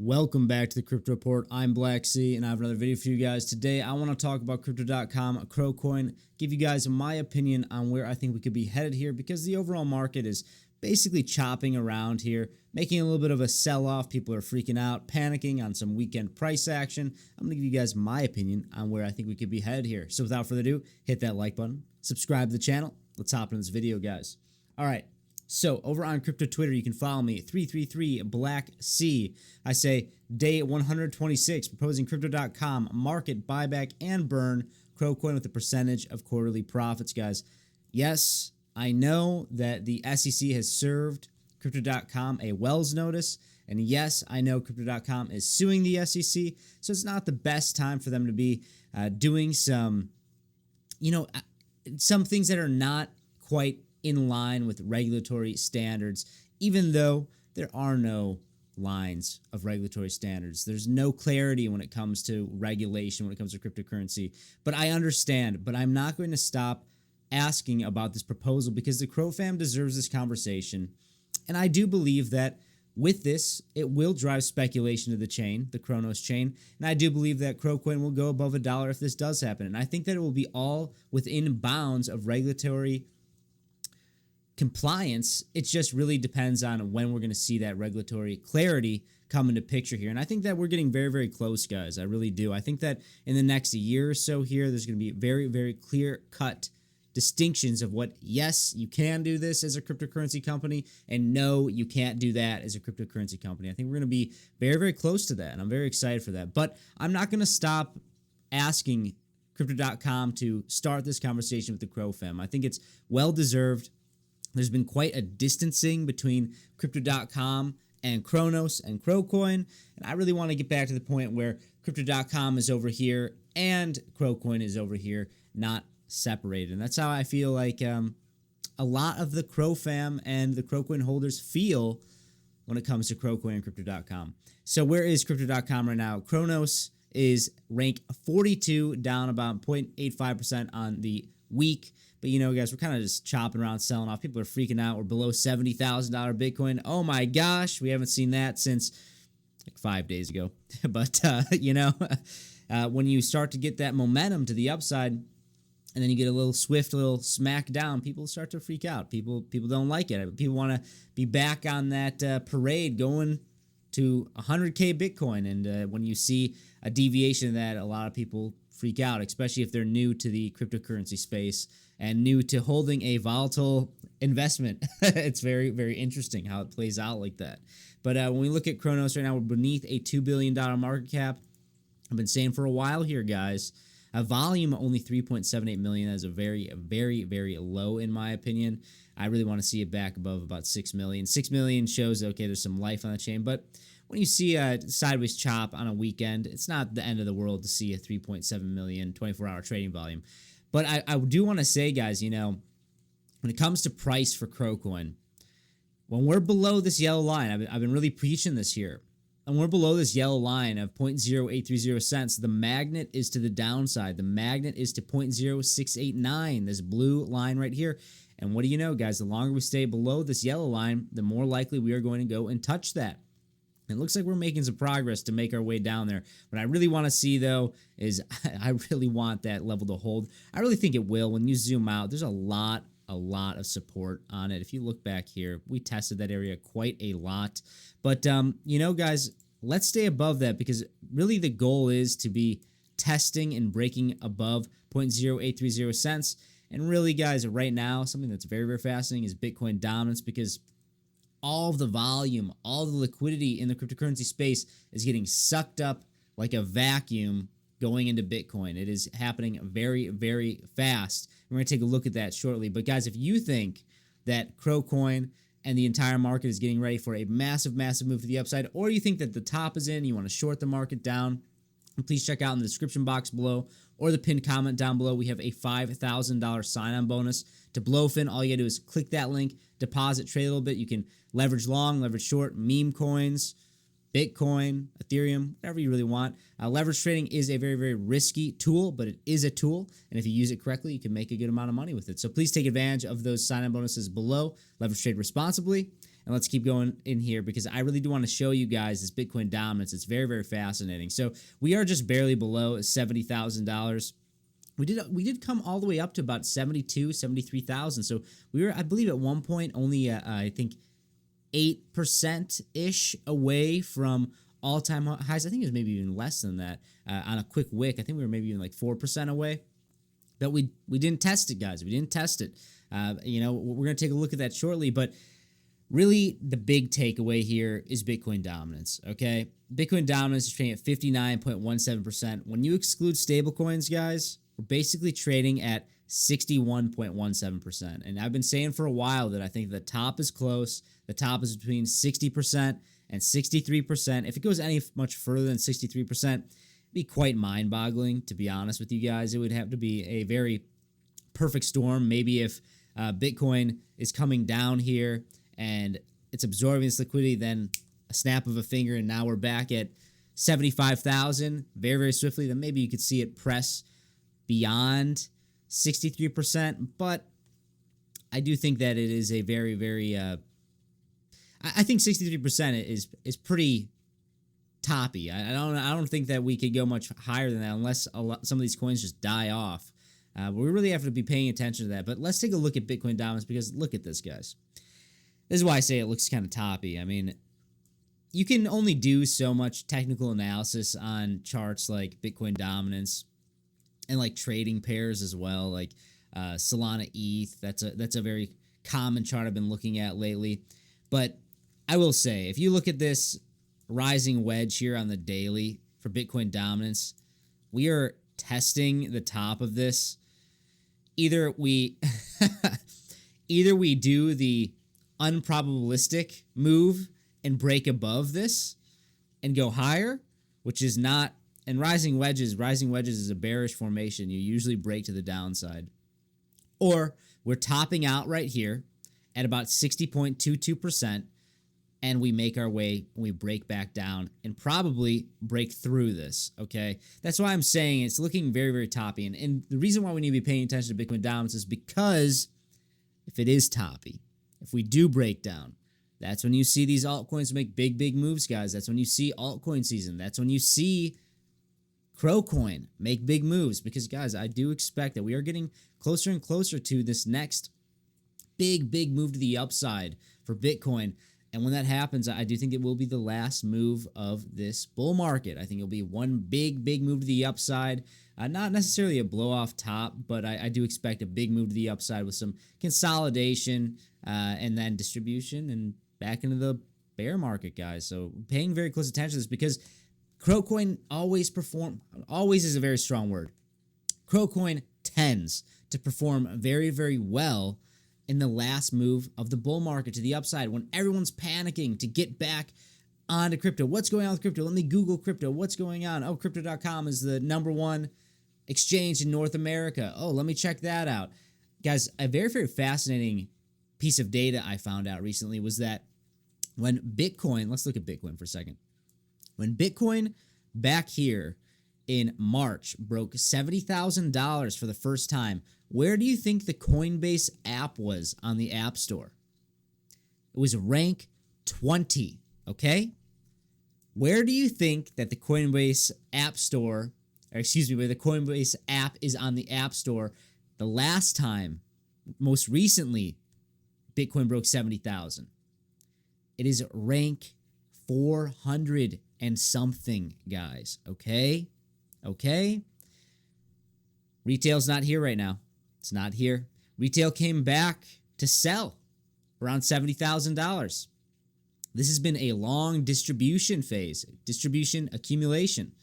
Welcome back to the Crypto Report. I'm Black C, and I have another video for you guys. Today, I want to talk about Crypto.com, CRO Coin, give you guys my opinion on where I think we could be headed here because the overall market is basically chopping around here, making a little bit of a sell-off. People are freaking out, panicking on some weekend price action. I'm going to give you guys my opinion on where I think we could be headed here. So without further ado, hit that like button, subscribe to the channel. Let's hop into this video, guys. All right. So over on crypto Twitter, you can follow me 333 Black C. I say day 126, proposing Crypto.com market buyback and burn CRO Coin with a percentage of quarterly profits, guys. Yes, I know that the SEC has served Crypto.com a Wells notice, and yes, I know Crypto.com is suing the SEC, so it's not the best time for them to be doing some things that are not quite in line with regulatory standards, even though there are no lines of regulatory standards. There's no clarity when it comes to regulation, when it comes to cryptocurrency. But I understand, but I'm not going to stop asking about this proposal because the CRO fam deserves this conversation. And I do believe that with this, it will drive speculation to the chain, the Cronos chain. And I do believe that CRO Coin will go above $1 if this does happen. And I think that it will be all within bounds of regulatory compliance. It just really depends on when we're going to see that regulatory clarity come into picture here. And I think that we're getting very, very close, guys. I really do. I think that in the next year or so here, there's going to be very, very clear-cut distinctions of what, yes, you can do this as a cryptocurrency company, and no, you can't do that as a cryptocurrency company. I think we're going to be very, very close to that, and I'm very excited for that. But I'm not going to stop asking Crypto.com to start this conversation with the CRO fam. I think it's well-deserved. There's been quite a distancing between Crypto.com and Cronos and CRO Coin, and I really want to get back to the point where Crypto.com is over here and CRO Coin is over here, not separated. And that's how I feel like a lot of the CRO fam and the CRO Coin holders feel when it comes to CRO Coin and Crypto.com. So where is Crypto.com right now? Cronos is rank 42, down about 0.85% on the week. But, you know, guys, we're kind of just chopping around, selling off. People are freaking out. We're below $70,000 Bitcoin. Oh, my gosh. We haven't seen that since like 5 days ago. But, when you start to get that momentum to the upside and then you get a little swift little smack down, people start to freak out. People don't like it. People want to be back on that parade going to 100K Bitcoin. And when you see a deviation of that, a lot of people freak out, especially if they're new to the cryptocurrency space and new to holding a volatile investment. It's very, very interesting how it plays out like that. But when we look at Cronos right now, we're beneath a $2 billion market cap. I've been saying for a while here, guys, a volume only 3.78 million. That is a very, very, very low in my opinion. I really want to see it back above about 6 million. 6 million shows, okay, there's some life on the chain, but when you see a sideways chop on a weekend, it's not the end of the world to see a 3.7 million 24-hour trading volume. But I do want to say, guys, when it comes to price for CRO Coin, when we're below this yellow line, I've been really preaching this here, and we're below this yellow line of 0.0830 cents, the magnet is to the downside. The magnet is to 0.0689, this blue line right here. And what do you know, guys? The longer we stay below this yellow line, the more likely we are going to go and touch that. It looks like we're making some progress to make our way down there. What I really want to see, though, is I really want that level to hold. I really think it will. When you zoom out, there's a lot of support on it. If you look back here, we tested that area quite a lot. But, guys, let's stay above that because really the goal is to be testing and breaking above 0.0830 cents. And really, guys, right now, something that's very, very fascinating is Bitcoin dominance because all of the volume, all the liquidity in the cryptocurrency space is getting sucked up like a vacuum going into Bitcoin. It is happening very, very fast. We're going to take a look at that shortly. But guys, if you think that CRO Coin and the entire market is getting ready for a massive, massive move to the upside, or you think that the top is in, you want to short the market down, please check out in the description box below or the pinned comment down below. We have a $5,000 sign-on bonus to Blowfin. All you got to do is click that link, deposit, trade a little bit. You can leverage long, leverage short, meme coins, Bitcoin, Ethereum, whatever you really want. Leverage trading is a very, very risky tool, but it is a tool. And if you use it correctly, you can make a good amount of money with it. So please take advantage of those sign-on bonuses below. Leverage trade responsibly. And let's keep going in here because I really do want to show you guys this Bitcoin dominance. It's very, very fascinating. So we are just barely below $70,000. We did come all the way up to about 73,000. So we were, I believe, at one point only, I think, 8%-ish away from all-time highs. I think it was maybe even less than that on a quick wick. I think we were maybe even like 4% away. But we didn't test it, guys. We didn't test it. We're going to take a look at that shortly. But really, the big takeaway here is Bitcoin dominance, okay? Bitcoin dominance is trading at 59.17%. When you exclude stablecoins, guys, we're basically trading at 61.17%. And I've been saying for a while that I think the top is close. The top is between 60% and 63%. If it goes any much further than 63%, it'd be quite mind-boggling, to be honest with you guys. It would have to be a very perfect storm. Maybe if Bitcoin is coming down here and it's absorbing this liquidity, then a snap of a finger, and now we're back at 75,000 very, very swiftly. Then maybe you could see it press beyond 63%, but I do think that it is a very, very, I think 63% is pretty toppy. I don't think that we could go much higher than that unless some of these coins just die off. But we really have to be paying attention to that. But let's take a look at Bitcoin dominance because look at this, guys. This is why I say it looks kind of toppy. I mean, you can only do so much technical analysis on charts like Bitcoin dominance and like trading pairs as well, like Solana ETH. That's a very common chart I've been looking at lately. But I will say, if you look at this rising wedge here on the daily for Bitcoin dominance, we are testing the top of this. Either we do the unprobabilistic move and break above this and go higher, which is not. And rising wedges is a bearish formation. You usually break to the downside. Or we're topping out right here at about 60.22%, and we make our way, we break back down and probably break through this, okay? That's why I'm saying it's looking very, very toppy. And the reason why we need to be paying attention to Bitcoin dominance is because if it is toppy, if we do break down, that's when you see these altcoins make big, big moves, guys. That's when you see altcoin season. That's when you see CRO coin make big moves because, guys, I do expect that we are getting closer and closer to this next big, big move to the upside for Bitcoin. And when that happens, I do think it will be the last move of this bull market. I think it'll be one big, big move to the upside. Not necessarily a blow-off top, but I do expect a big move to the upside with some consolidation and then distribution and back into the bear market, guys. So paying very close attention to this because CRO coin always is a very strong word. CRO coin tends to perform very, very well in the last move of the bull market to the upside when everyone's panicking to get back onto crypto. What's going on with crypto? Let me Google crypto. What's going on? Oh, Cryptocom is the #1 exchange in North America. Oh, let me check that out. Guys, a very, very fascinating piece of data I found out recently was that when Bitcoin, let's look at Bitcoin for a second. When Bitcoin back here in March broke $70,000 for the first time, where do you think the Coinbase app was on the App Store? It was rank 20, okay? Where do you think that the Coinbase App Store, where the Coinbase app is on the App Store the last time, most recently, Bitcoin broke 70,000? It is rank 400 and something, guys, okay? Okay? Retail's not here right now. It's not here. Retail came back to sell around $70,000. This has been a long distribution phase, distribution accumulation.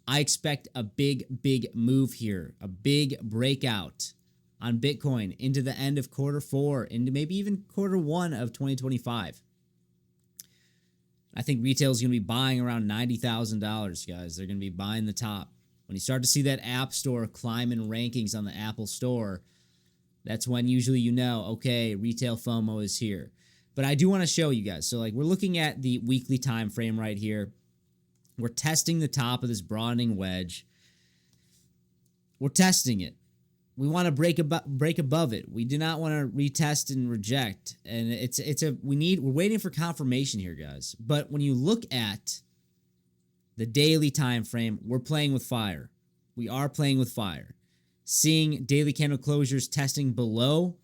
I expect a big, big move here, a big breakout on Bitcoin into the end of Q4, into maybe even Q1 of 2025. I think retail is going to be buying around $90,000, guys. They're going to be buying the top. When you start to see that App Store climb in rankings on the Apple Store, that's when usually you know, okay, retail FOMO is here. But I do want to show you guys. So, like, we're looking at the weekly time frame right here. We're testing the top of this broadening wedge. We're testing it. we want to break above it. We do not want to retest and reject. And we're waiting for confirmation here, guys. But when you look at the daily time frame, we're playing with fire. We are playing with fire. Seeing daily candle closures testing below,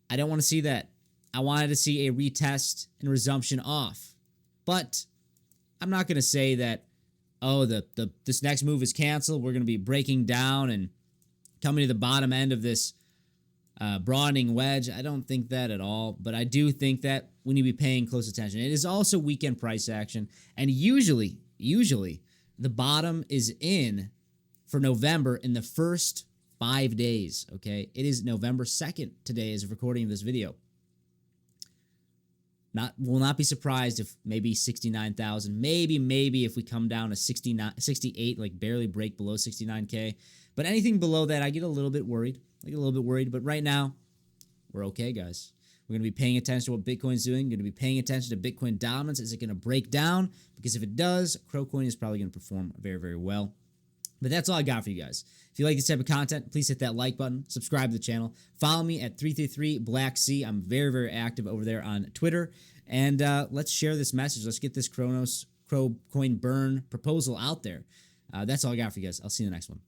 I don't want to see that. I wanted to see a retest and resumption off. But I'm not going to say that, oh, this next move is canceled. We're going to be breaking down and coming to the bottom end of this broadening wedge. I don't think that at all, but I do think that we need to be paying close attention. It is also weekend price action, and usually the bottom is in for November in the first 5 days, okay? It is November 2nd today as of recording of this video. Will not be surprised if maybe 69,000, maybe if we come down to 68, like barely break below 69K. But anything below that, I get a little bit worried. But right now, we're okay, guys. We're going to be paying attention to what Bitcoin's doing. We're going to be paying attention to Bitcoin dominance. Is it going to break down? Because if it does, CROcoin is probably going to perform very, very well. But that's all I got for you guys. If you like this type of content, please hit that like button, subscribe to the channel, follow me at 333blackc. I'm very, very active over there on Twitter. And let's share this message. Let's get this CROcoin burn proposal out there. That's all I got for you guys. I'll see you in the next one.